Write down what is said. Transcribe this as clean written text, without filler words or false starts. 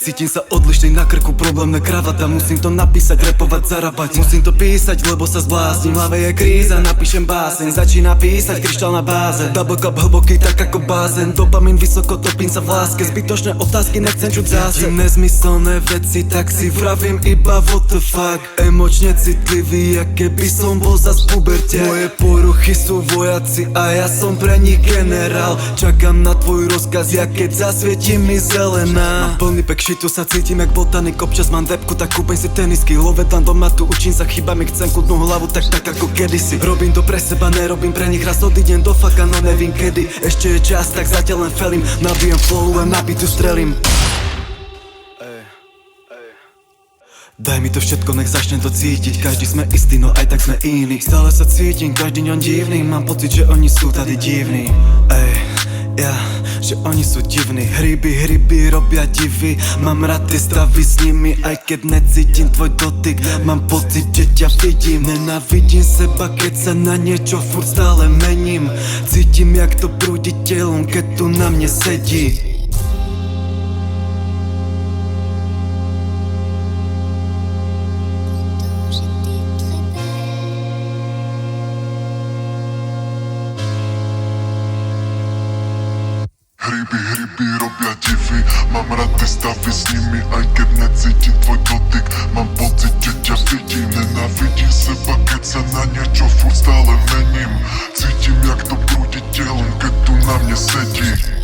Cítim sa odlišný, na krku problémna kravata. Musím to napísať, repovať, zarábať. Musím to písať, lebo sa zblázním. V hlave je kríza, napíšem báseň. Začína písať, kryštál na báze. Double cup hlboký, tak ako bázen. Dopamin vysoko, topím sa v láske. Zbytočné otázky, nechcem čuť zase. Nezmyselné veci, tak si vravím iba what the fuck. Emočne citlivý, aké by som bol zas v puberte. Moje poruchy sú vojaci a ja som pre nich generál. Čakám na tvoj rozkaz, ja keď zasvietí mi zelená. Mám plný pek šitu, sa cítim jak botanik. Občas mám depku, tak kúpem si tenisky. Lovedám doma, tu učím sa chybami. Chcem kľudnú hlavu, tak ako kedysi. Robím to pre seba, nerobím pre nich. Raz odídem do faka, no nevím kedy. Ešte je čas, tak zatiaľ len felím. Nabijem flow a nabitu strelím. Daj mi to všetko, nech začnem to cítiť. Každý sme istý, no aj tak sme iní. Stále sa cítim, každý ňom divný. Mám pocit, že oni sú tady divní. Že oni sú divní. Hryby robia divy. Mám rád tie stavy s nimi, aj keď necítim tvoj dotyk. Mám pocit, že ťa vidím. Nenávidím seba, keď sa na niečo furt stále mením. Cítim, jak to prúdi telom, keď tu na mne sedí. Hryby robia divy. Mám rád tie stavy s nimi, aj keď necítim tvoj dotyk. Mám pocit, že ťa vidím. Nenávidím seba, keď sa na niečo furt stále mením. Cítim, jak to prúdi telom, keď tu na mne sedí.